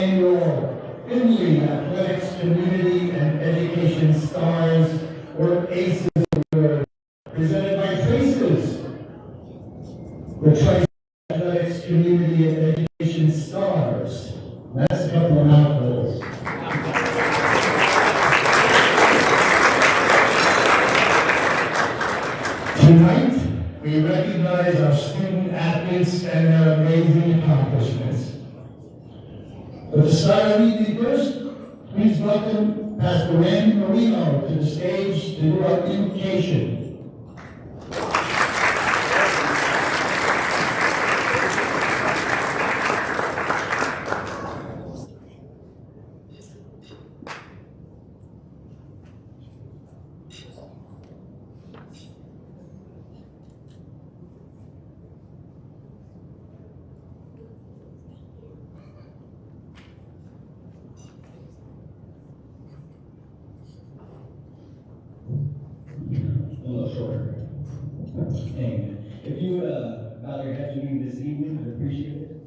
Annual Findlay Athletics Community and Education Stars or ACES Award presented by Traces. The Traces Athletics Community and Education Stars. That's a couple of mouthfuls. Tonight, we recognize our student athletes and their amazing accomplishments. But to start our evening first, please welcome Pastor Randy Marino to the stage to do our invocation. Amen. If you bow your heads with me this evening, I'd appreciate it.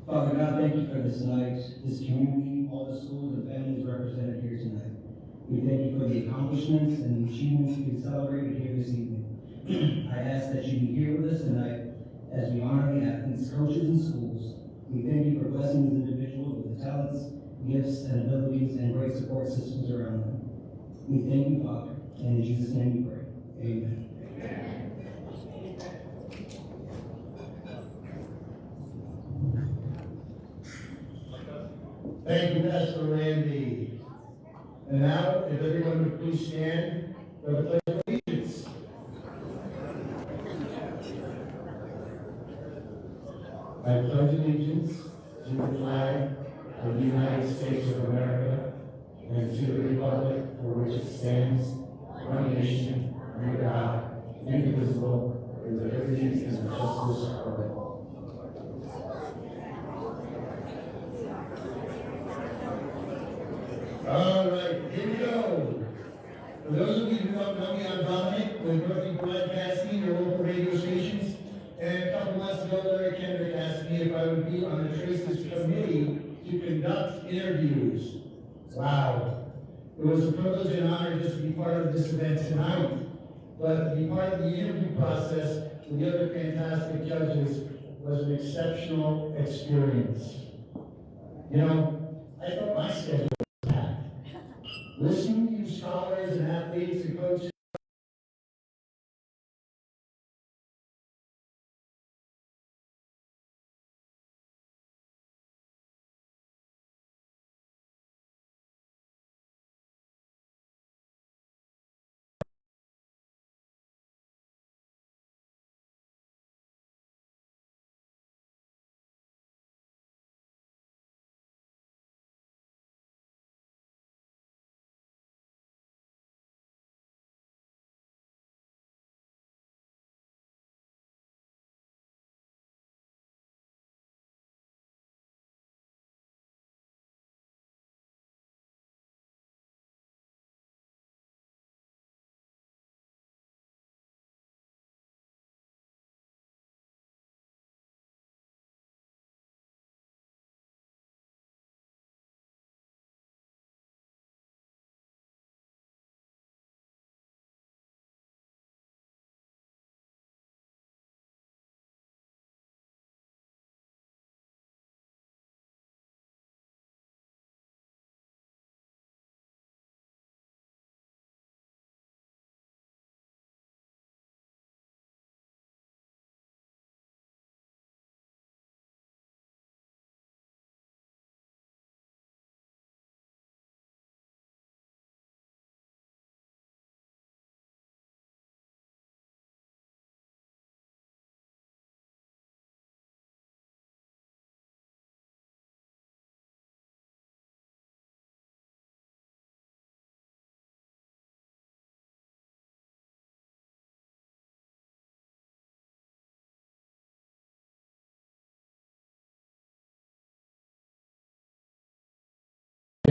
Father God, thank you for this night, this community, all the schools and families represented here tonight. We thank you for the accomplishments and the achievements we celebrated here this evening. I ask that you be here with us tonight as we honor the athletes, coaches, and schools. We thank you for blessing these individuals with the talents, gifts, and abilities, and great support systems around them. We thank you, Father, and in Jesus' name we pray. Amen. Thank you, Pastor Randy. And now, if everyone would please stand for the Pledge of Allegiance. I pledge allegiance to the flag of the United States of America and to the republic for which it stands, one nation, under God, indivisible, with liberty and justice for all. All right, here we go. For those of you who don't know me, I'm Dominic with Northern Broadcasting, your local radio stations. And a couple months ago, Larry Kendrick asked me if I would be on the Traces committee to conduct interviews. Wow. It was a privilege and honor just to be part of this event tonight. But to be part of the interview process with the other fantastic judges was an exceptional experience. You know, I thought my schedule was packed. Listening to you scholars and athletes and coaches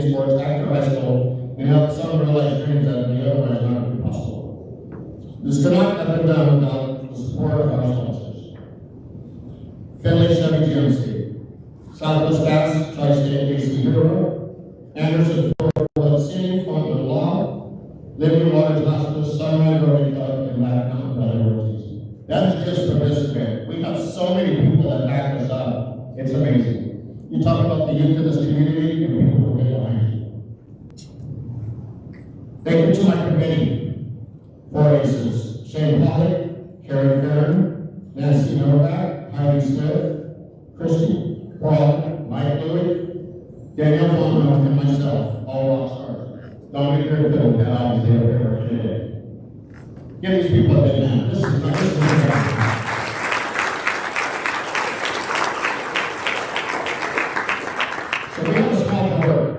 sports after high school and help some realize dreams that would be otherwise not be possible. This could not have been done without the support of our sponsors. Findlay 7 GMC, Southwest Gas, Tri-State AC Hero, Anderson Fort City, Findlay Law, Liberty Waters Hospital, Sunrise Rotary Club, and Black Mountain Priorities. That is just the best event. We have so many people that back us up. It's amazing. You talk about the youth of this community, and people will get behind you. Thank you to my committee, 4 aces, Shane Pollock, Carrie Farron, Nancy Novak, Heidi Smith, Christy, Paul, Mike Louis, Daniel Fondo, and myself, all rock stars. Don't be here to that obviously up here today. Give these people a big hand. This is my So we have a small board,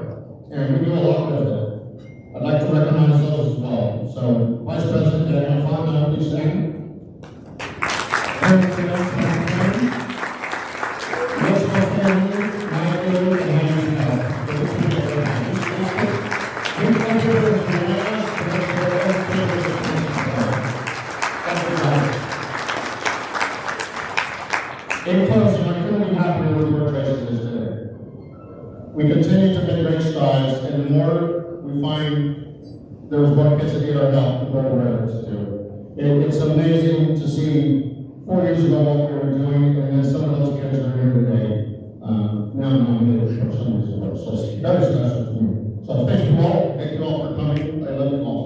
and we do a lot with it. I'd like to recognize those as well. So, Vice President Daniel Fondo, please stand. In closing, I couldn't be happier with where Tracy is today. We continue to make great strides, and the more we find there's one kids that need our help, the more we're able to do. It's amazing to see 4 years ago what we were doing, and then some of those kids are here today. Now nominated for some reason. So it's very special to me. So thank you all. Thank you all for coming. I love you all.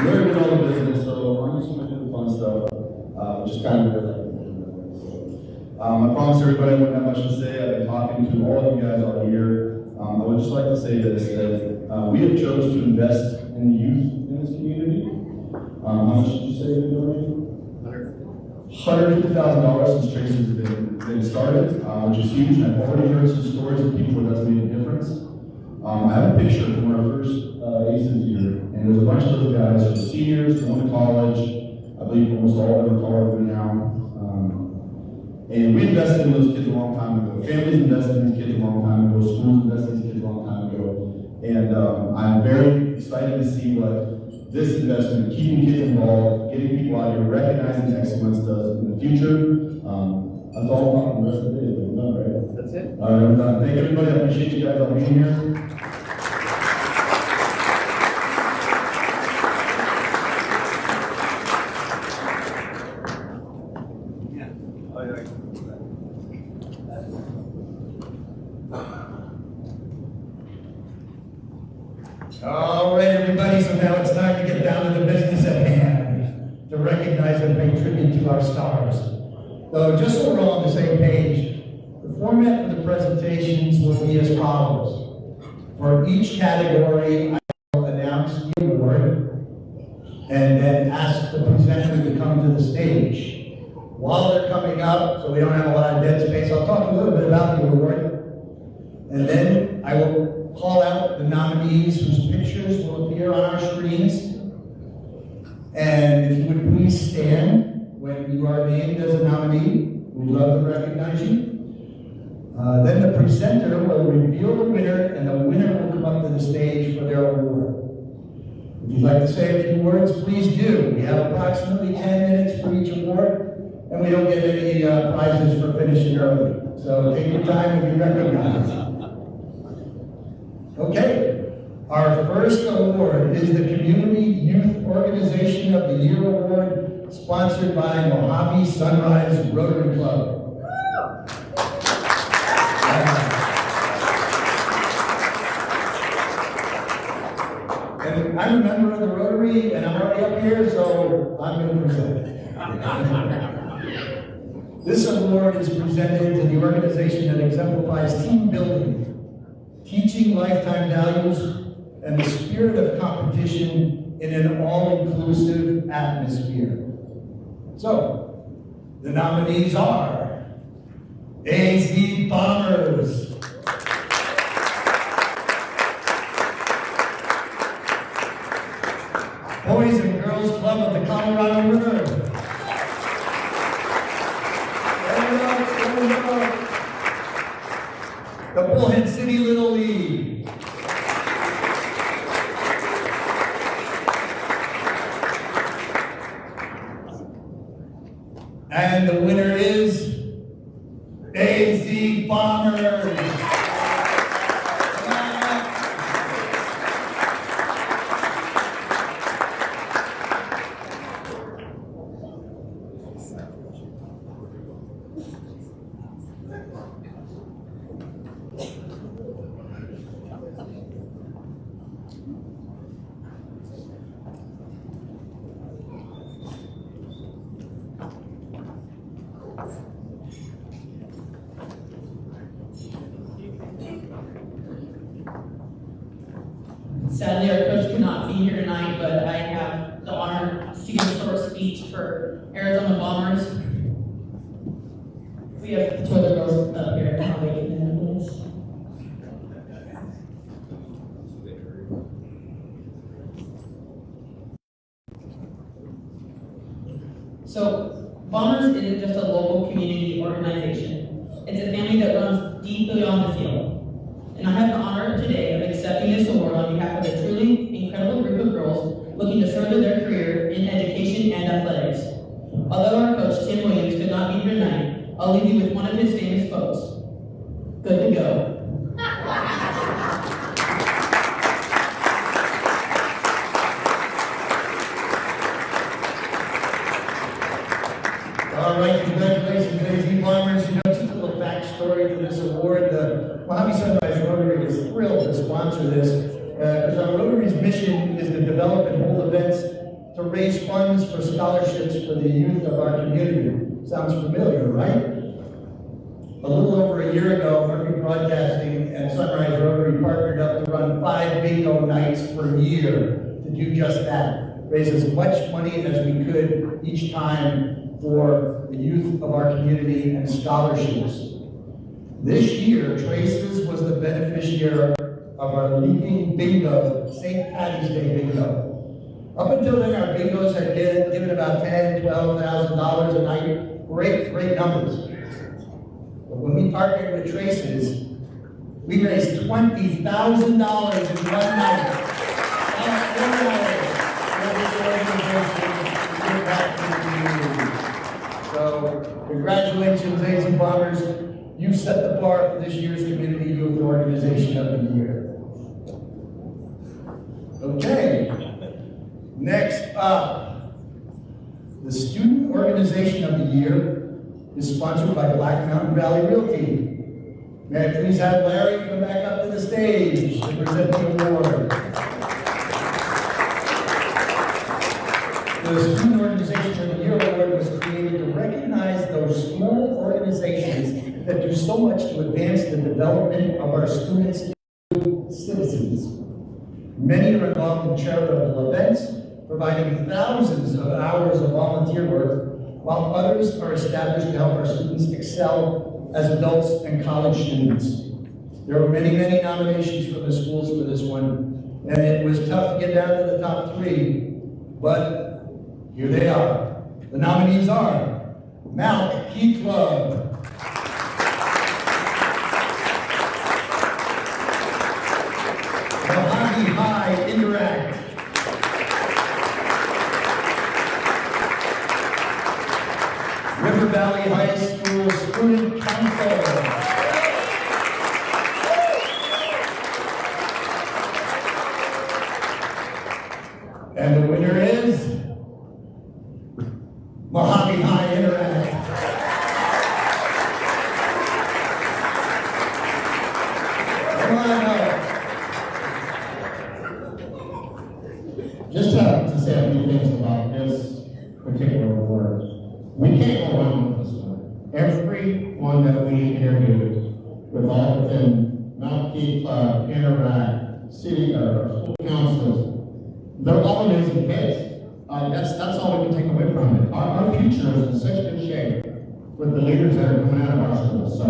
We're doing all the business, so I'm just going to do the fun stuff, just kind of I promised everybody I wouldn't have much to say. I've been talking to all of you guys all year. I would just like to say this, that we have chosen to invest in the youth in this community. How much did you say you've been donating? $150,000 since Tracy's been started, which is huge. And I've already heard some stories of people where that's made a difference. I have a picture from our first ACES year, and there's a bunch of those guys from seniors going to college. I believe almost all of them are college now. And we invested in those kids a long time ago. Families invested in these kids a long time ago. Schools invested in these kids a long time ago. And I'm very excited to see what this investment, keeping kids involved, getting people out here, recognizing excellence does in the future. That's all about the rest of the day. We're done, right? That's it. All right, we're done. Thank everybody. I appreciate you guys all being here. All right, everybody, so now it's time to get down to the business at hand, to recognize and pay tribute to our stars. So just so we're all on the same page, the format for the presentations will be as follows. For each category, I will announce the award, and then ask the presenter to come to the stage. While they're coming up, so we don't have a lot of dead space, I'll talk a little bit about the award, and then I will call out the nominees whose pictures will appear on our screens. And if you would please stand when you are named as a nominee, we'd love to recognize you. Then the presenter will reveal the winner, and the winner will come up to the stage for their award. If you'd like to say a few words, please do. We have approximately 10 minutes for each award, and we don't get any prizes for finishing early. So take your time and be recognized. Okay, our first award is the Community Youth Organization of the Year Award, sponsored by Mojave Sunrise Rotary Club. And I'm a member of the Rotary, and I'm already up here, so I'm going to present it. This award is presented to the organization that exemplifies team building, teaching lifetime values, and the spirit of competition in an all-inclusive atmosphere. So, the nominees are AZ Bombers, Boys and Girls Club of the Colorado River, the Bullhead City Little League, AZ Bombers. Sadly, our coach could not be here tonight, but I have the honor to give a short speech for Arizona Bombers. We have two other girls up here. I'll wait a minute, please. So, Bombers isn't just a local community organization. It's a family that runs deeply on the field. And I have the honor today of accepting this award on behalf of a truly incredible group of girls looking to further their career in education and athletics. Although our coach, Tim Williams, could not be here tonight, I'll leave you with one of his famous quotes. Good to go. All right, congratulations, AZ Bombers. You know, just a little backstory to this award. The Mojave Sunrise Rotary is thrilled to sponsor this because our Rotary's mission is to develop and hold events to raise funds for scholarships for the youth of our community. Sounds familiar, right? A little over a year ago, Mercury Broadcasting and Sunrise Rotary partnered up to run 5 bingo nights per year to do just that. Raise as much money as we could each time for the youth of our community and scholarships. This year, Traces was the beneficiary of our leading bingo, St. Patty's Day bingo. Up until then, our bingos had given about $10,000, $12,000 a night. Great numbers. But when we partnered with Traces, we raised $20,000 in one night. That's so, congratulations, AZ Bombers. You set the bar for this year's Community Youth Organization of the Year. Okay. Next up, the Student Organization of the Year is sponsored by Black Mountain Valley Realty. May I please have Larry come back up to the stage to present the award. The Student Organization of the Year award was created to recognize those small organizations that do so much to advance the development of our students and citizens. Many are involved in charitable events, providing thousands of hours of volunteer work, while others are established to help our students excel as adults and college students. There were many nominations from the schools for this one, and it was tough to get down to the top 3, but here they are. The nominees are MALC Key Club, High Interact, River Valley High School Student Counsel, and the winner is Mojave High Interact. Come on up. Just to say a few things about this particular award. We can't go wrong with this one. Every one that we interviewed with all within MALC Key Club, Interact, City or School Councils, they're all amazing kids. That's all we can take away from it. Our future is in such good shape with the leaders that are coming out of our school. So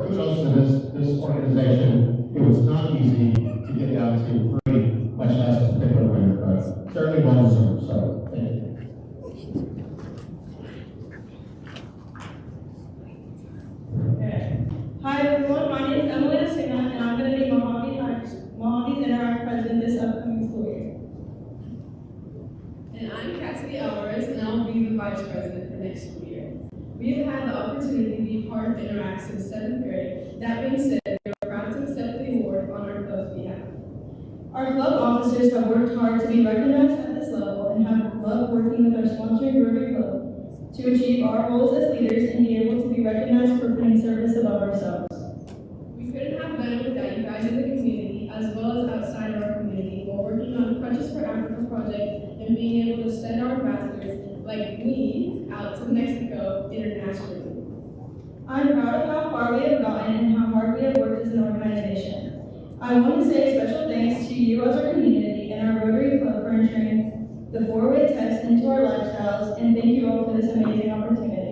kudos to this organization. It was not easy to get down to 3, much less to pick a winner, but certainly well deserved. So thank you. Okay. Hi everyone, my name is Emily Asina, and I'm going to be Mojave's Interact President this upcoming school year. And I'm Cassidy Alvarez, and I'll be the Vice President for next school year. We have had the opportunity to be part of with Interact since 7th grade. That being said, we are proud to accept the award on our club's behalf. Our club officers have worked hard to be recognized at this level and have loved working with our sponsoring Rotary Club to achieve our roles as leaders and be able to be recognized for putting service above ourselves. We couldn't have done it without you guys in the community as well as outside of our community while working on the Crutches for Africa project and being able to send our ambassadors like me out to Mexico internationally. I'm proud of how far we have gotten and how hard we have worked as an organization. I want to say a special thanks to you as our community and our Rotary Club for ensuring the four-way text into our lifestyles, and thank you all for this amazing opportunity.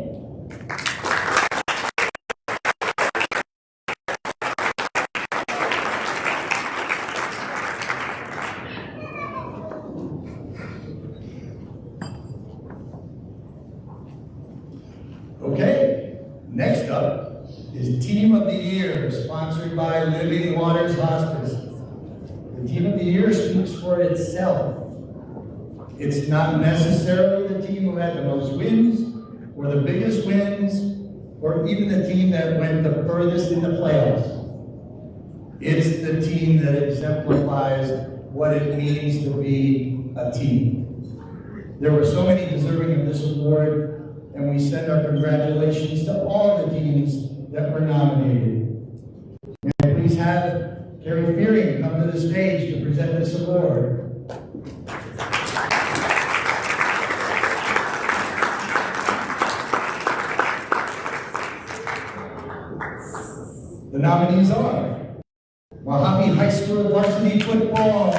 Okay, next up is Team of the Year, sponsored by Living Waters Hospice. The Team of the Year speaks for itself. It's not necessarily the team who had the most wins, or the biggest wins, or even the team that went the furthest in the playoffs. It's the team that exemplifies what it means to be a team. There were so many deserving of this award, and we send our congratulations to all the teams that were nominated. May I please have Carrie Fearing come to the stage to present this award. The nominees are Mojave High School Varsity Football,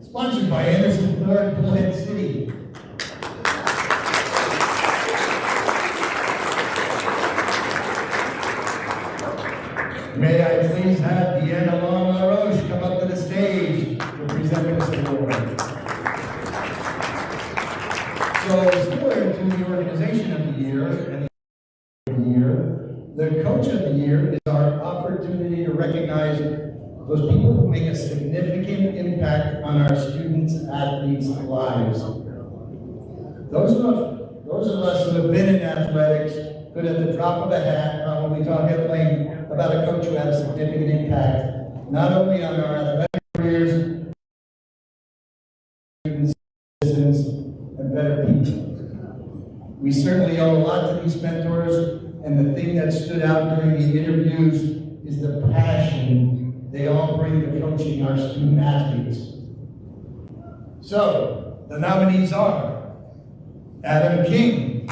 Sponsored by Anderson Ford, Bullhead City. May I please have Dayanara Barajas come up to the stage to present this award. So, similar to the Organization of the Year and the Year, the Coach of the Year is our opportunity to recognize those people who make a significant impact on our students' athletes' lives. Those of us who have been in athletics could, at the drop of a hat, probably talk at length about a coach who had a significant impact, not only on our athletic careers, citizens, and better people. We certainly owe a lot to these mentors, and the thing that stood out during the interviews is the passion they all bring to coaching our student athletes. So, the nominees are Adam King,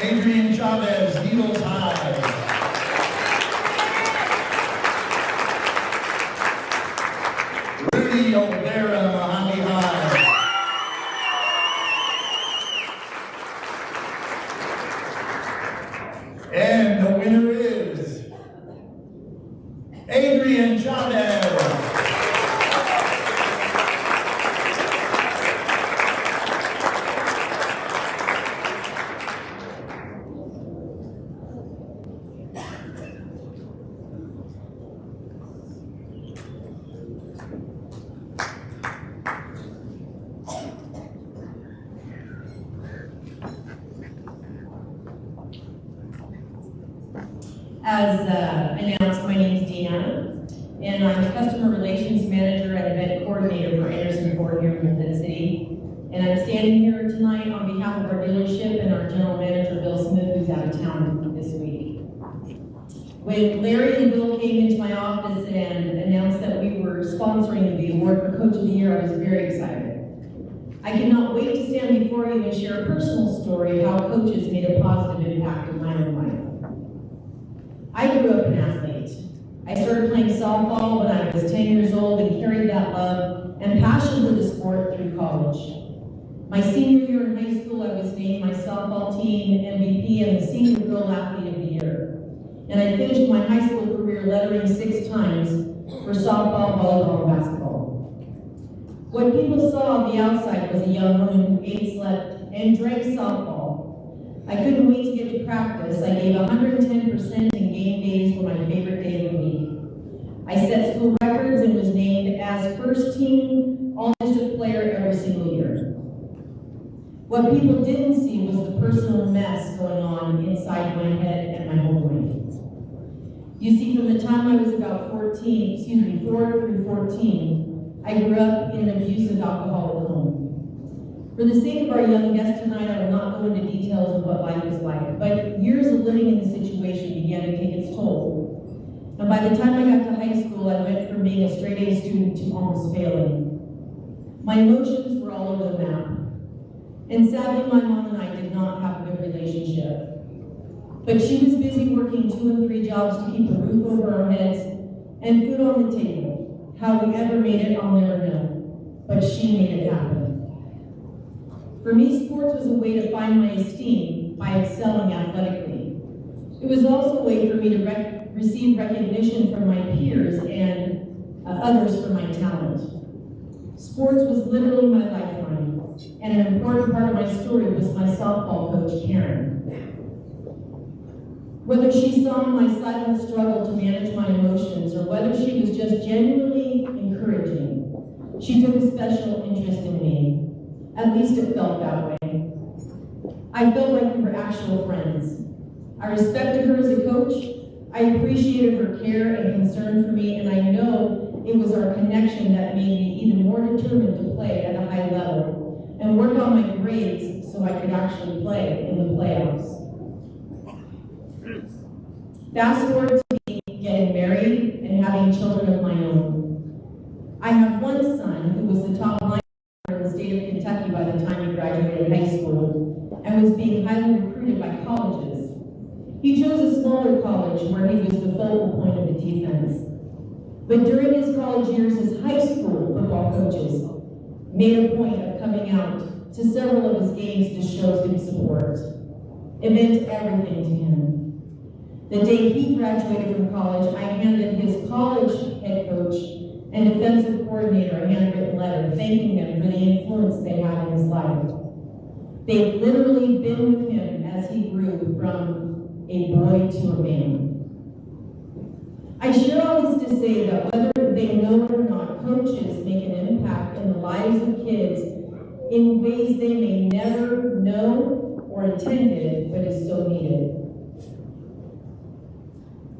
Adrian Chavez, Heels High. Rudy Olvera, Mojave High. And the winner is Adrian Chavez. As announced, my name is Dayanara, and I'm the Customer Relations Manager and Event Coordinator for Anderson Ford here in Bullhead City. And I'm standing here tonight on behalf of our dealership and our General Manager, Bill Smith, who's out of town this week. When Larry and Bill came into my office and announced that we were sponsoring the award for Coach of the Year, I was very excited. I cannot wait to stand before you and share a personal story of how coaches made a positive impact in my own life. I grew up an athlete. I started playing softball when I was 10 years old and carried that love and passion for the sport through college. My senior year in high school, I was named my softball team MVP and the Senior Girl Athlete of the Year. And I finished my high school career lettering 6 times for softball, volleyball, and basketball. What people saw on the outside was a young woman who ate, slept, and drank softball. I couldn't wait to get to practice. I gave 110%, and game days were my favorite day of the week. I set school records and was named as first team all-district player every single year. What people didn't see was the personal mess going on inside my head and my home life. You see, from the time I was about 4 through 14, I grew up in an abusive alcoholic home. For the sake of our young guest tonight, I will not go into details of what life is like, but years of living in the situation began to take its toll. And by the time I got to high school, I went from being a straight-A student to almost failing. My emotions were all over the map. And sadly, my mom and I did not have a good relationship. But she was busy working 2 and 3 jobs to keep a roof over our heads and food on the table. How we ever made it, I'll never know. But she made it happen. For me, sports was a way to find my esteem by excelling athletically. It was also a way for me to receive recognition from my peers and others for my talent. Sports was literally my lifeline, and an important part of my story was my softball coach, Karen. Whether she saw my silent struggle to manage my emotions, or whether she was just genuinely encouraging, she took a special interest in me. At least it felt that way. I felt like we were actual friends. I respected her as a coach. I appreciated her care and concern for me, and I know it was our connection that made me even more determined to play at a high level and work on my grades so I could actually play in the playoffs. Fast forward to me getting married and having children of my own. I have one son who was the top linebacker in the state of Kentucky by the time he graduated high school and was being highly recruited by colleges. He chose a smaller college where he was the focal point of the defense. But during his college years, his high school football coaches made a point of coming out to several of his games to show him support. It meant everything to him. The day he graduated from college, I handed his college head coach and defensive coordinator a handwritten letter thanking them for the influence they had in his life. They've literally been with him as he grew from a boy to a man. I share all this to say that whether they know it or not, coaches make an impact in the lives of kids in ways they may never know or intended, but is so needed.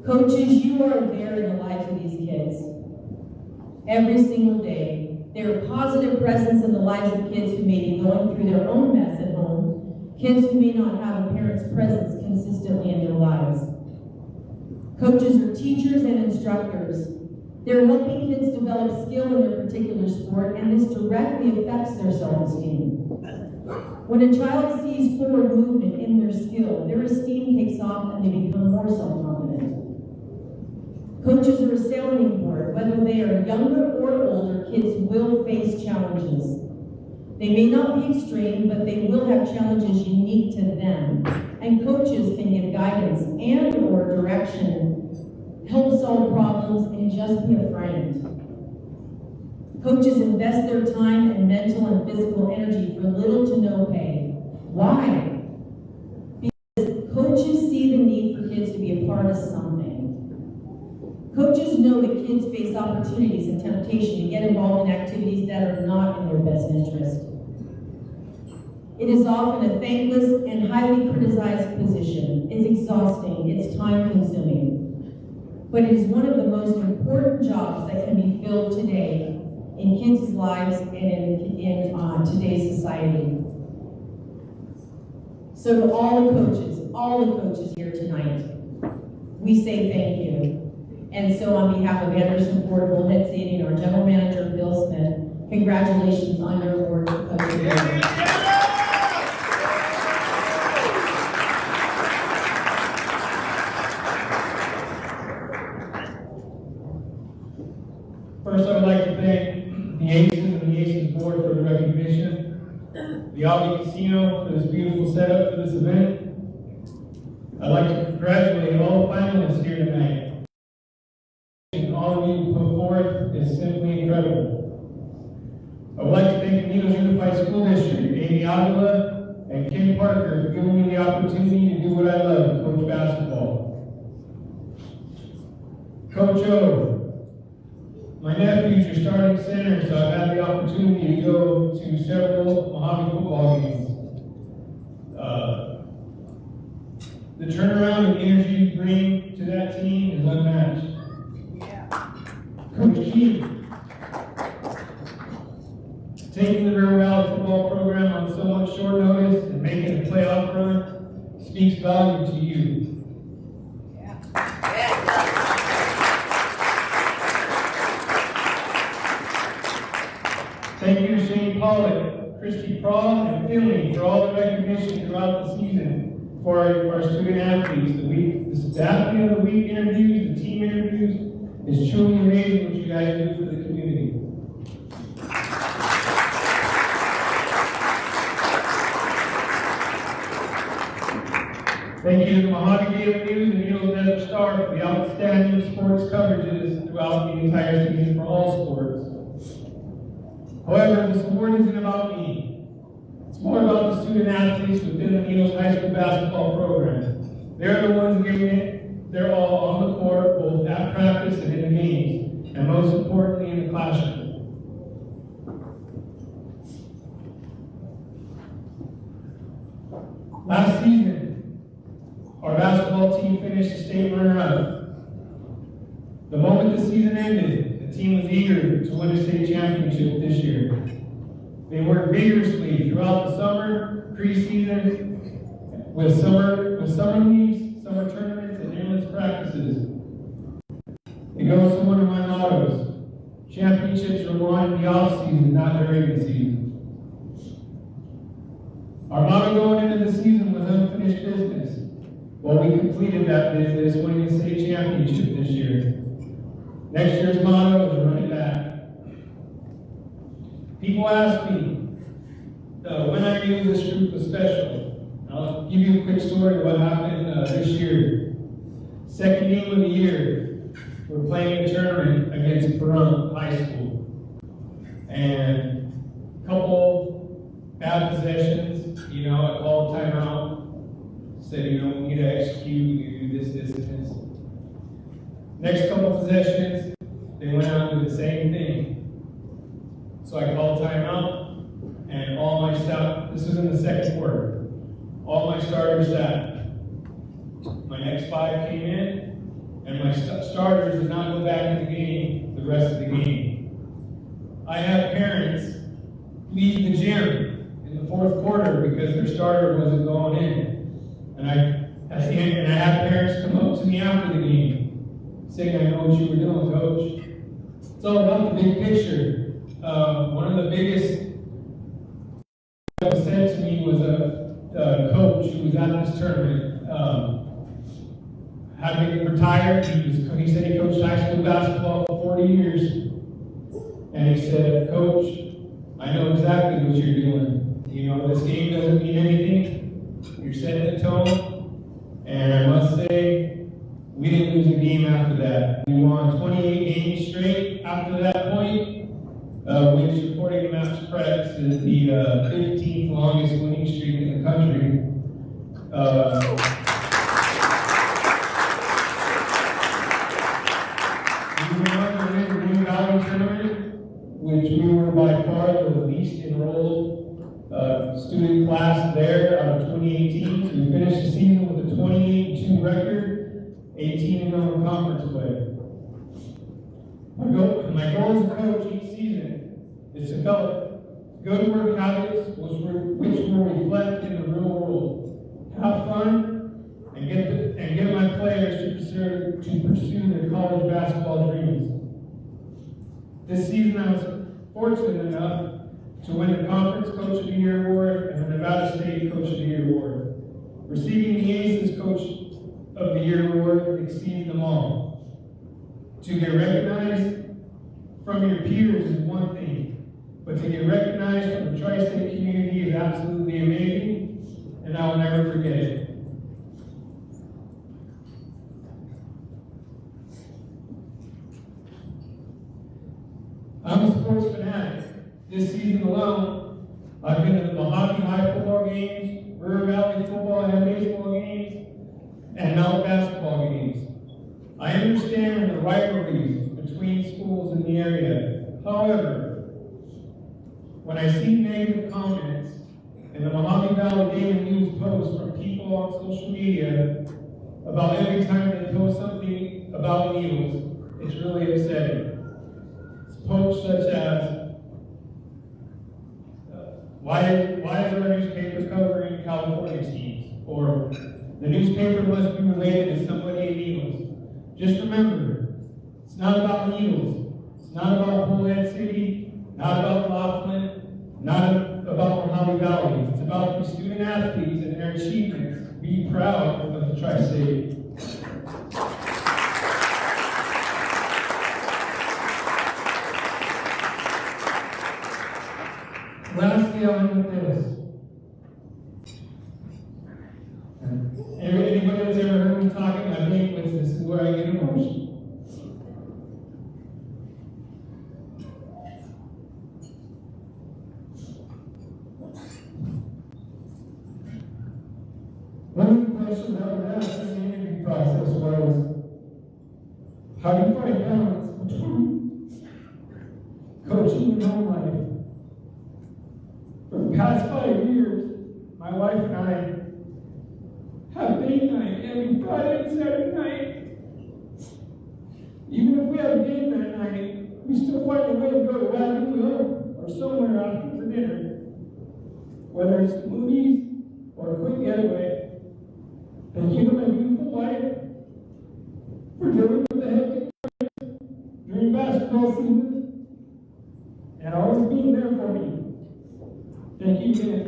Coaches, you are there in the lives of these kids. Every single day, they're a positive presence in the lives of kids who may be going through their own mess at home, kids who may not have a parent's presence consistently in their lives. Coaches are teachers and instructors. They're helping kids develop skill in their particular sport, and this directly affects their self-esteem. When a child sees forward movement in their skill, their esteem takes off and they become more self-confident. Coaches are a sounding board. Whether they are younger or older, kids will face challenges. They may not be extreme, but they will have challenges unique to them. And coaches can give guidance and or direction, help solve problems, and just be a friend. Coaches invest their time and mental and physical energy for little to no pay. Why? Because coaches see the need for kids to be a part of something. Coaches know that kids face opportunities and temptation to get involved in activities that are not in their best interest. It is often a thankless and highly criticized position. It's exhausting, it's time-consuming. But it is one of the most important jobs that can be filled today in kids' lives and in today's society. So to all the coaches here tonight, we say thank you. And so on behalf of Anderson Ford, Bullhead, Zane, and our General Manager, Bill Smith, congratulations on your award for Coach of the Year. First, I would like to thank the Aces and the Aces Board for the recognition, the Albee Casino for this beautiful setup for this event. I'd like to congratulate all the finalists here tonight. All of you put forth is simply incredible. I would like to thank the Needles Unified School District, Amy Avila and Kim Parker for giving me the opportunity to do what I love, coach basketball. Coach O, my nephew's your starting center, so I've had the opportunity to go to several Mojave football games. The turnaround and energy you bring to that team is unmatched. Coach Keith, taking the River Valley football program on so much short notice and making a playoff run speaks value to you. Thank you to Shane Pollock, Christy Prawl, and Findlay for all the recognition throughout the season for our student athletes. The athlete of the week interviews, the team interviews. It's truly amazing what you guys do for the community. Thank you to the Mojave Daily News and Needles Desert Star for the outstanding sports coverages throughout the entire season for all sports. However, this award isn't about me. It's more about the student athletes within the Needles High School basketball program. They're the ones giving it. They're all on the court, both at practice and in the games, and most importantly in the classroom. Last season, our basketball team finished the state runner-up. The moment the season ended, the team was eager to win a state championship this year. They worked vigorously throughout the summer, preseason, with summer leagues, summer tournaments, and endless practices. It goes to one of my mottos: championships are won in the off-season, not during the season. Our motto going into the season was unfinished business. Well, we completed that business, winning the state championship this year. Next year's motto is run it back. People ask me when I knew this group was special. I'll give you a quick story of what happened this year. Second game of the year, we're playing a tournament against Barton High School. And a couple bad possessions, I called timeout. Said, we need to execute, we do this, this, and this. Next couple possessions, they went out and did the same thing. So I called timeout, and all my staff, this was in the second quarter, all my starters sat. My next 5 came in, and my starters did not go back in the game the rest of the game. I had parents leave the gym in the fourth quarter because their starter wasn't going in. And I had parents come up to me after the game, saying, I know what you were doing, Coach. It's all about the big picture. One of the biggest that was said to me was a coach who was at this tournament, had been retired. He said he coached high school basketball for 40 years. And he said, Coach, I know exactly what you're doing. This game doesn't mean anything. You're setting the tone, and I must say, we didn't lose a game after that. We won 28 games straight after that point, which, according to Maps Press, is the 15th longest winning streak in the country. We won the Green Valley tournament, which we were by far the least enrolled student class there out of 20 teams. We finished the season with a 28-2 record, 18-0 in conference play. My goal as a coach each season is to develop good work habits which will reflect in the real world. Have fun and get my players to pursue their college basketball dreams. This season I was fortunate enough to win the Conference Coach of the Year Award and the Nevada State Coach of the Year Award. Receiving the Aces Coach of the Year Award exceeds them all. To get recognized from your peers is one thing, but to get recognized from the tri-state community is absolutely amazing, and I'll never forget it. I'm a sports fanatic. This season alone, I've been to the Mojave High football games, River Valley football and baseball games, and MALC basketball games. I understand the rivalries between schools in the area. However, when I see negative comments in the Mojave Valley Daily News posts from people on social media about every time they post something about Beals, it's really upsetting. It's posts such as, why is our newspaper covering California teams? Or the newspaper must be related to somebody in Evins. Just remember, it's not about Evins. It's not about Bullhead City, not about Laughlin, not about Mojave Valley. It's about the student athletes and their achievements. Be proud of the Tri-State. Lastly, I'll end with this. Anybody that's ever heard me talking, I think this is where I get emotional. One of the questions I was asked in the interview process was, how do you find balance between coaching and home life? For the past 5 years, my wife and I have date night every Friday and Saturday night. Even if we have a game that night, we still find a way to go to Wagon Wheel or somewhere after for dinner. Whether it's the movies or a quick getaway. Thank you to my beautiful wife for dealing with the hectic during basketball season and always being there for me. Thank you again.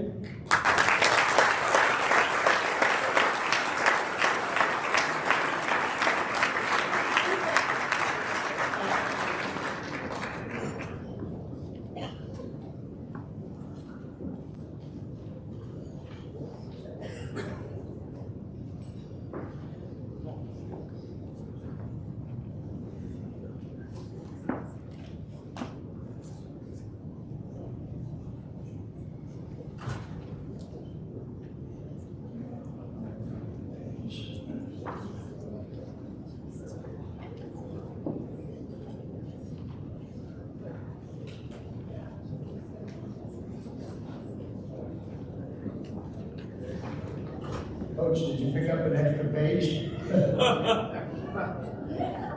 Coach, did you pick up an extra page? Adrian,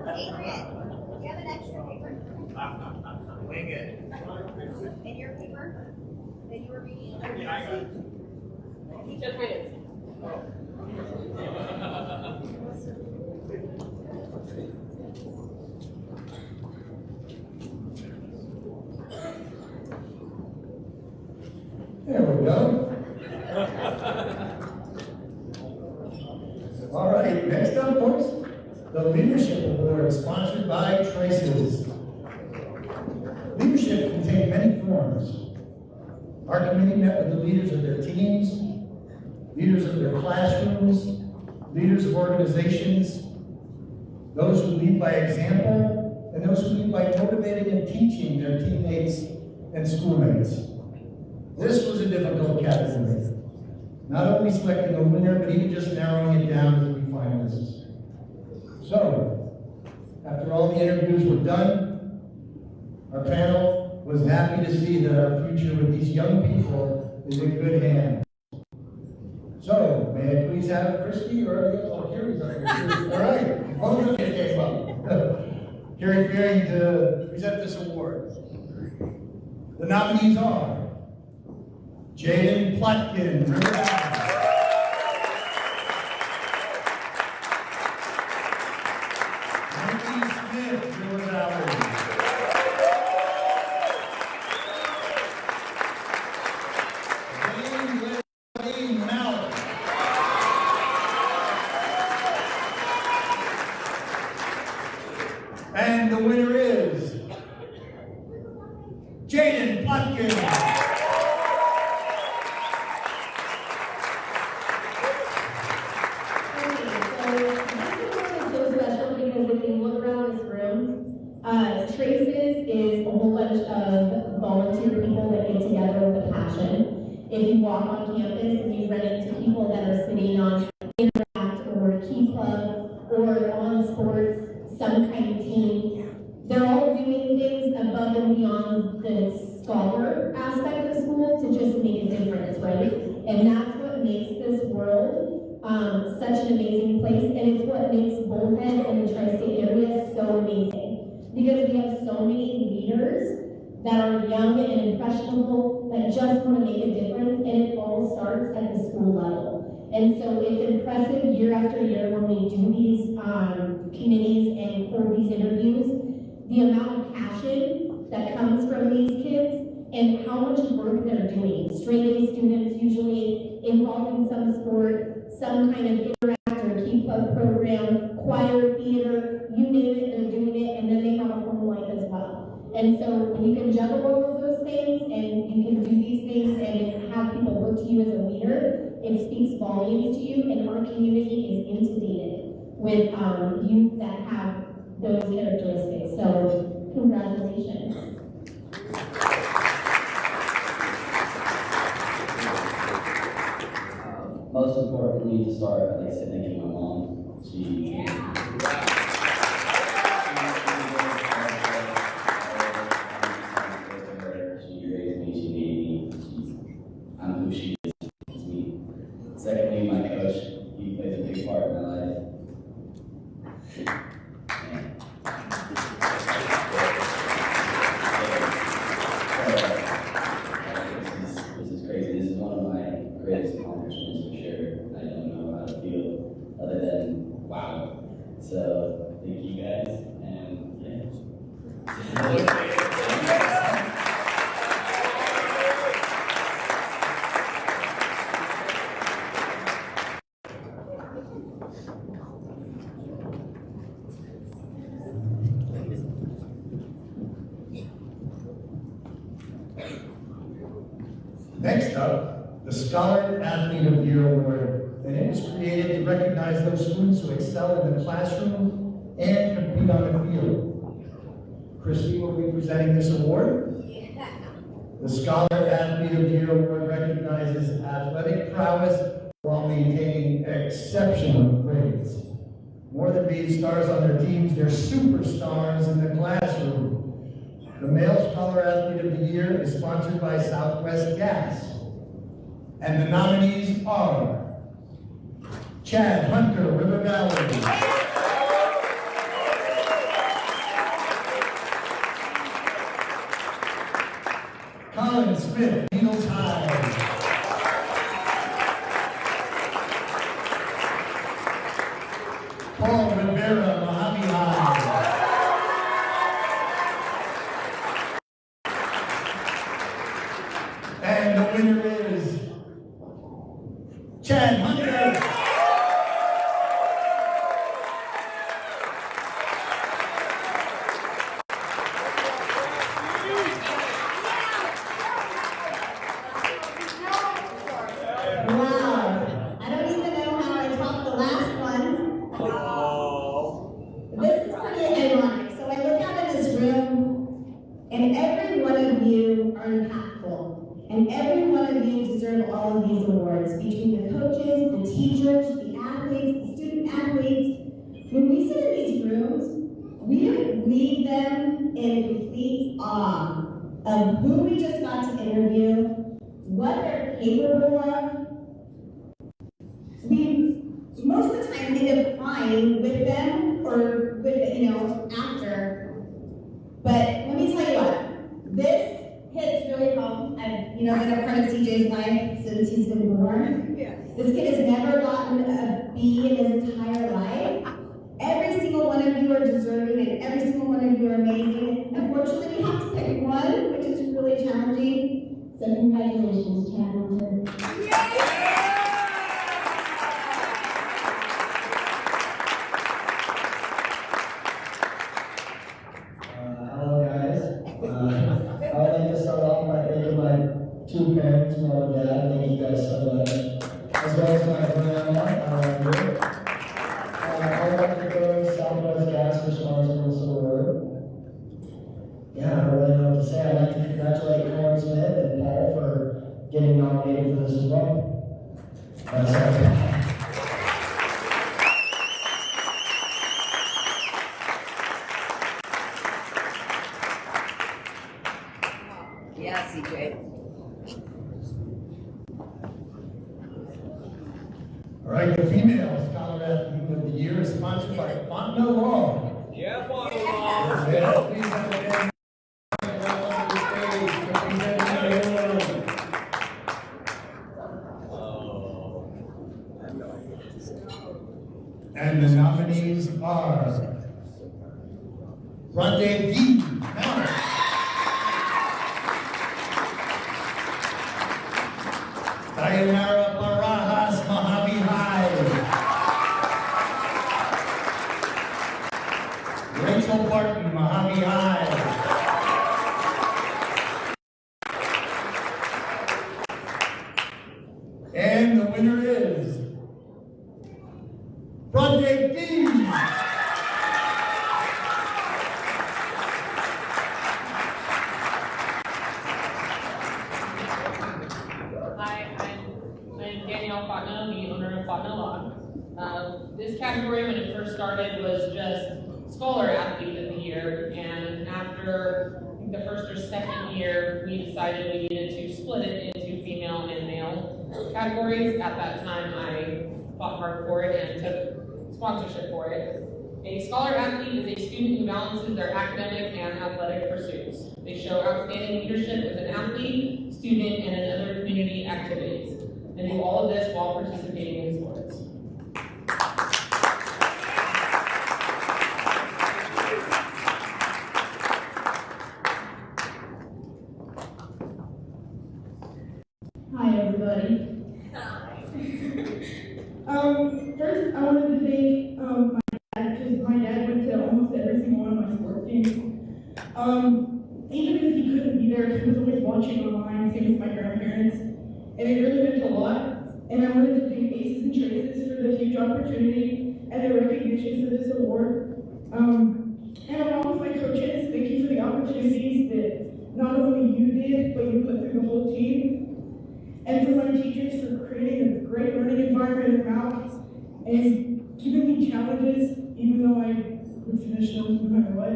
do you have an extra paper? Wing it. In your paper? That you were reading? Yeah, I got it. There we go. All right, next up, folks, the Leadership Award sponsored by Traces. Leadership can take many forms. Our committee met with the leaders of their teams, leaders of their classrooms, leaders of organizations, those who lead by example, and those who lead by motivating and teaching their teammates and schoolmates. This was a difficult category. Not only selecting a winner, but even just narrowing it down to 3 finalists. So, after all the interviews were done, our panel was happy to see that our future with these young people is in good hands. So, may I please have Christy or Carrie's on here? All right, both of you came up. Carrie Fearing to present this award. The nominees are Jayden, Plotkin, River Valley. Smith, River Valley. Zane, MALC. And the winner is Jayden Plotkin. Traces is a whole bunch of volunteer people that get together with a passion. If you walk on campus and you run into people that are sitting on Interact or Key Club or on sports, some kind of team, they're all doing things above and beyond the scholar aspect of school to just make a difference, right? And that's what makes this world such an amazing place, and it's what makes Bullhead and the tri-state area so amazing. Because we have so many leaders that are young and impressionable that just want to make a difference, and it all starts at the school level. And so it's impressive year after year when we do these committees and hold these interviews, the amount of passion that comes from these kids and how much work they're doing. Straight A students usually involved in some sport, some kind of Interact or Key Club program, choir, theater, you name it, they're doing it, and then they have a home life as well. And so when you can juggle all of those things and you can do these things and have people look to you as a leader, it speaks volumes to you, and our community is inundated with youth that have those characteristics. So congratulations. Most importantly, to start, I'd like to say thank you to my mom. She raised me, she made me, I'm who she is to me. Secondly, my coach, he plays a big part in my life. This is crazy. This is one of my greatest accomplishments for sure. I don't know how to feel other than wow. So thank you guys, and yeah. Next up, the Scholar Athlete of the Year Award, and it was created to recognize those students who excel in the classroom and compete on the field. Christy will be presenting this award. The Scholar Athlete of the Year Award recognizes athletic prowess while maintaining exceptional grades. More than being stars on their teams, they're superstars in the classroom. The Male Scholar Athlete of the Year is sponsored by Southwest Gas. And the nominees are Chad Hunter, River Valley. Colin Smith, Eagles High. Paul Rivera, Mojave High. And the winner is Chad Hunter. And every one of you deserve all of these awards, between the coaches, the teachers, the athletes, the student athletes. When we sit in these rooms, we leave them in complete awe of who we just got to interview, what they're capable of. We, most of the time, end up crying with them or with, after. But let me tell you what, this hits really home. I've, been a part of CJ's life since he's been born. Yeah. This kid has never gotten a B in his entire life. Every single one of you are deserving, and every single one of you are amazing. Unfortunately, we have to pick one, which is really challenging. So congratulations, Chad Hunter. Hello guys. I would like to start off by thanking my two parents, mom and dad. Thank you guys so much. As well as my grandma, here. I would like to thank Southwest Gas for sponsoring this award. Yeah, I don't really know what to say. I'd like to congratulate Colin Smith and Paul for getting nominated for this as well. That's all. Yeah, CJ. All right, the female Scholar Athlete of the Year is sponsored by Findlay Law. Yeah, Findlay Law. Yeah, please have a hand. On the stage, representing and the nominees are Bronte D. Dayanara Barajas, Mojave High. Rachel Barton, Mojave High. And the winner is Bronte D. This category, when it first started, was just Scholar Athlete of the Year, and after I think the first or second year, we decided we needed to split it into female and male categories. At that time, I fought hard for it and took sponsorship for it. A Scholar Athlete is a student who balances their academic and athletic pursuits. They show outstanding leadership as an athlete, student, and in other community activities, and do all of this while participating in sports. Hi, everybody. First, I wanted to thank my dad, because my dad went to almost every single one of my sports games. Even if he couldn't be there, he was always watching online, same as my grandparents, and it really meant a lot. And I wanted to thank Aces and Traces for the huge opportunity and the recognition for this award. And along with my coaches, thank you for the opportunities that not only you did, but you put through the whole team. And for my teachers for creating a great learning environment in MALC and giving me challenges, even though I would finish them no matter what.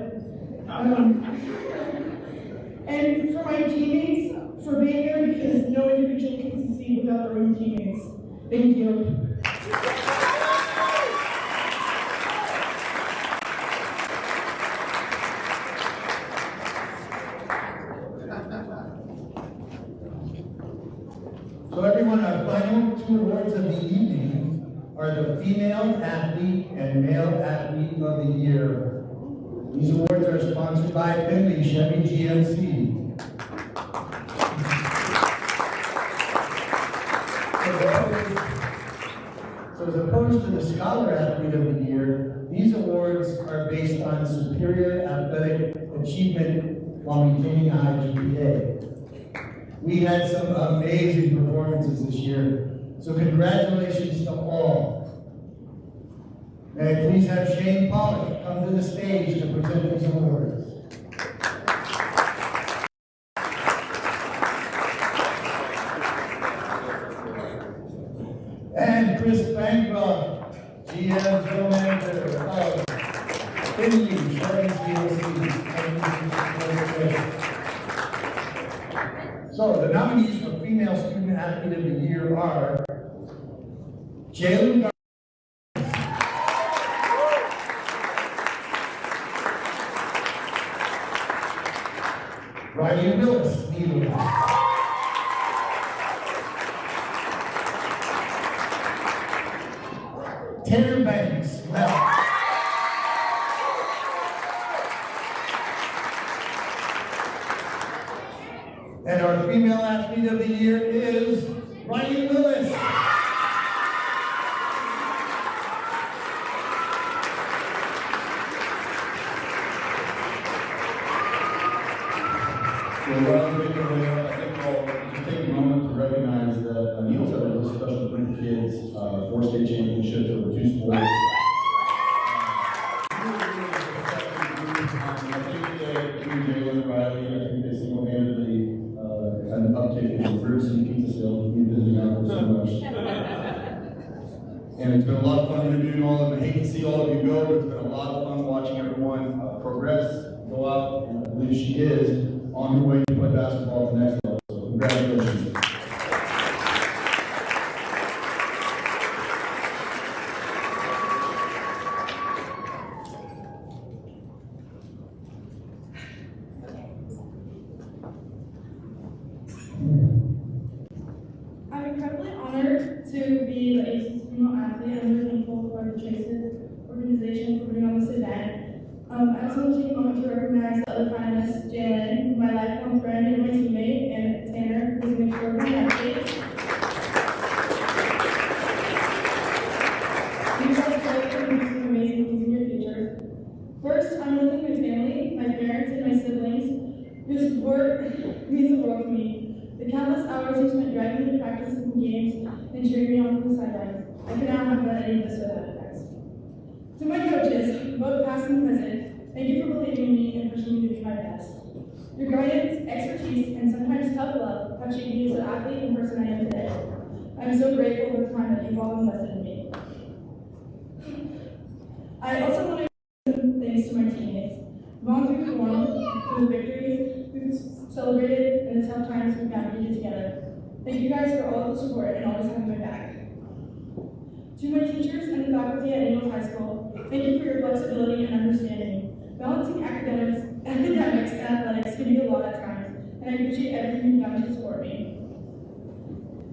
And for my teammates for being there, because no individual can succeed without their own teammates. Thank you. our final two awards of the evening are the Female Athlete and Male Athlete of the Year. These awards are sponsored by Findlay Chevy GMC. So as opposed to the Scholar Athlete of the Year, these awards are based on superior athletic achievement while maintaining a high GPA. We had some amazing performances this year, so congratulations to all. May I please have Shane Pollock come to the stage to present these awards. And Chris Bancroft, GM General Manager of Findlay Chevy GMC. So the nominees for Female Student Athlete of the Year are Jayden, Ryan Willis, Needle, Tanner Banks, Mel, and our Female Athlete of the Year is Ryan Willis. Take a moment to recognize that Neil's had a really special group of kids, 4 state championships over 2 sports. I think Jayden, Riley, I think they single-handedly had an uptick in Bruce pizza sales. We've been visiting out there so much. And it's been a lot of fun interviewing all of them. I hate to see all of you go, but it's been a lot of fun watching everyone progress, go out, and I believe she is on her way to play basketball at the next level. So congratulations. I'm incredibly honored to be the ACES Female Athlete. I'm really thankful for the Chases organization for putting on this event. I also want to take a moment to recognize the other finalists, Jayden, my lifelong friend and my teammate, and Tanner, who's an extraordinary athlete. You guys both are doing some amazing things in your future. First, I'm thanking my family, my parents, and my siblings, whose support means the world to me. The countless hours you spent driving me to practices and games and cheering me on from the sidelines. I could not have done any of this without you guys. To my coaches, both past and present, thank you for believing in me and pushing me to be my best. Your guidance, expertise, and sometimes tough love have shaped me as the athlete and person I am today. I am so grateful for the time that you've all invested in me. I also want to give thanks to my teammates. Volunteer for one, for the victories we've celebrated, and the tough times we've navigated together. Thank you guys for all the support and always having my back. To my teachers and the faculty at Ingles High School, thank you for your flexibility and understanding. Balancing academics and athletics can be a lot at times, and I appreciate everything you've done to support me.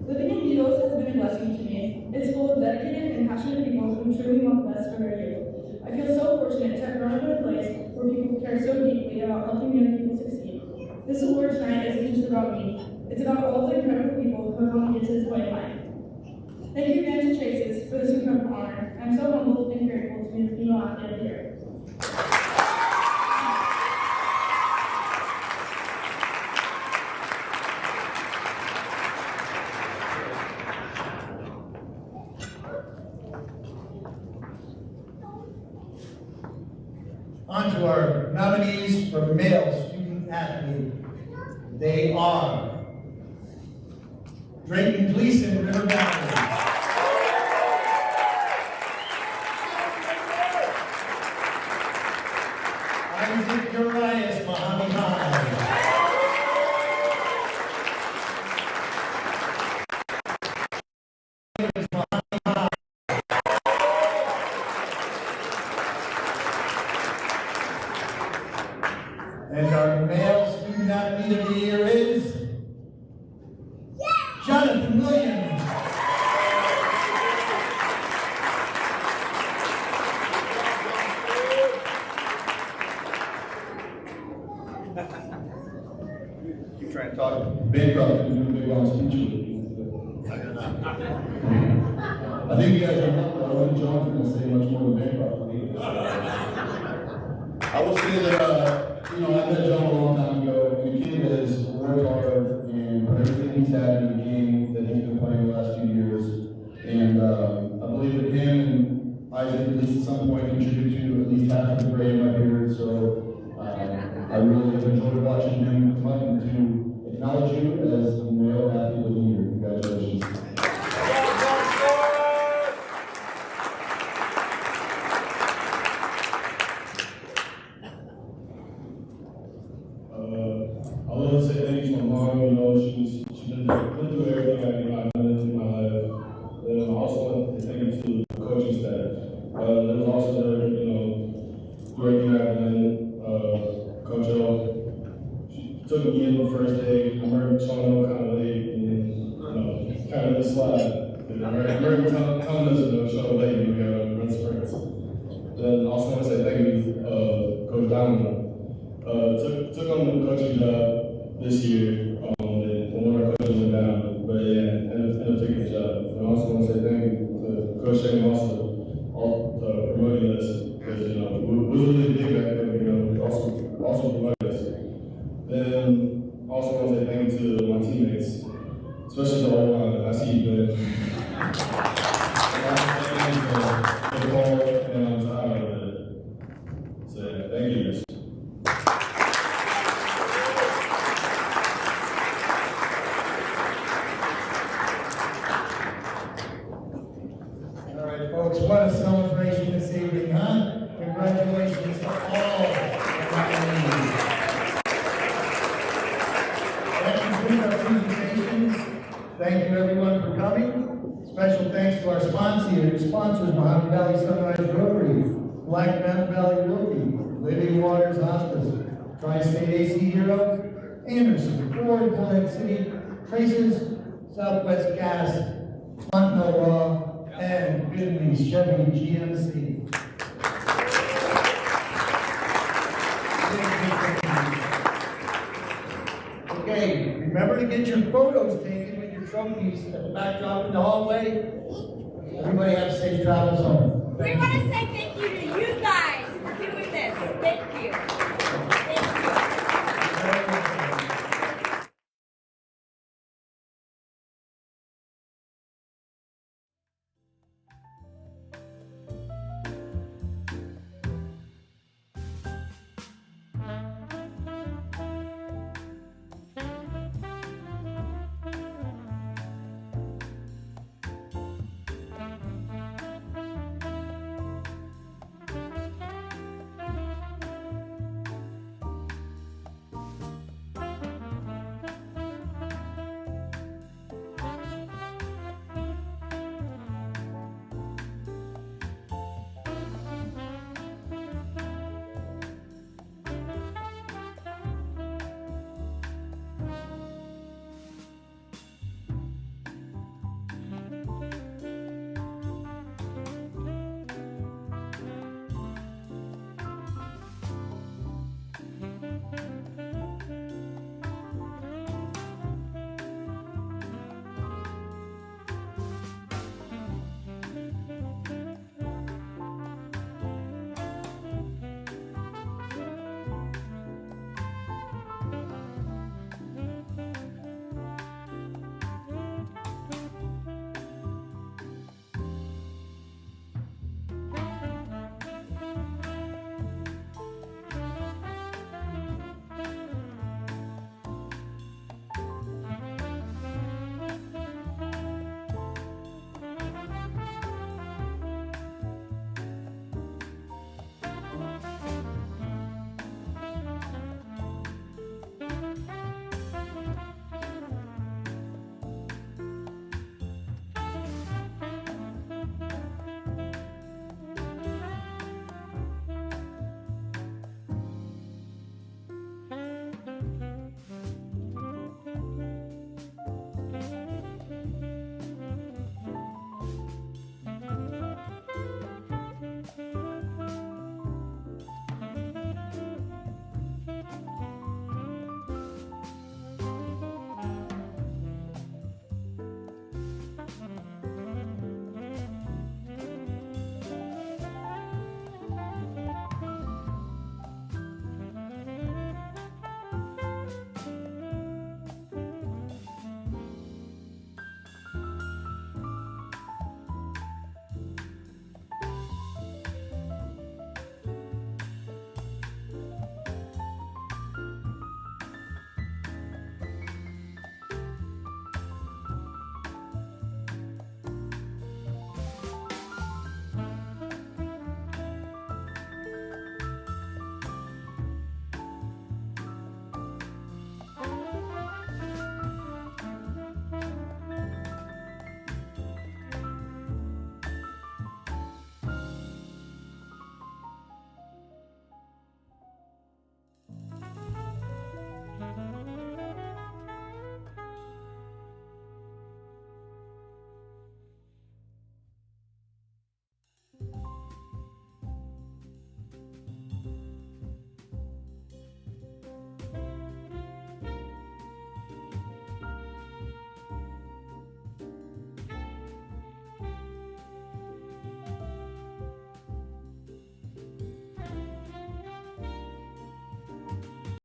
Living in Beals has been a blessing to me. It's full of dedicated and passionate people who truly want the best for their youth. I feel so fortunate to have grown up in a place where people care so deeply about helping young people succeed. This award tonight isn't just about me. It's about all the incredible people who have helped me get to this point in life. Thank you again to Chases for this incredible honor. I'm so humbled and grateful to be the Female Athlete of the Year. On to our nominees for Male Student Athlete. They are Drayton Gleason, River Valley. Isaac Urias, Mahami High. And our Male Student Athlete of the Year is Jonathan Williams. I think you guys are not, I don't think John's gonna say much more than Bancroft. I will say that, I met John a long time ago, and the kid has worked hard and put everything he's had in the game that he's been playing the last few years. And I believe that him and Isaac at least at some point contribute to at least half of the gray in my beard, so I really have enjoyed watching him come up and to acknowledge you as the male athlete of the year. Congratulations. I want to say thank you to my mom. She's been through everything I've been through my life. And I also want to thank you to the coaching staff. There was also great thing I've done. Coach O, she took me in the first day. I remember showing up kind of late and kind of the slide. I remember telling us to show up late and we got to run sprints. Then I also want to say thank you to Coach Dayanara. Took on the coaching job this year, and one of our coaches went down, but yeah, ended up taking the job. And I also want to say thank you to Coach Shane also promoting us, because we was really big back then, also promoted us. Then also want to say thank you to my teammates, especially the old line. I see you, Ben. Thank you for the call, and I'm tired of it. So yeah, thank you guys. Folks, what a celebration this evening, huh? Congratulations to all the nominees. That concludes our presentations. Thank you everyone for coming. Special thanks to our sponsors, Mohave Valley Sunrise Rotary, Black Mountain Valley Realty, Living Waters Hospice, Tri-State AC Heroes, Anderson, Ford, Bullhead City, Traces, Southwest Gas, Montnoir, and Findlay Chevy GMC. Okay, remember to get your photos taken with your trophies at the backdrop in the hallway. Everybody have safe travels home. We want to say thank you to you guys for doing this. Thank you.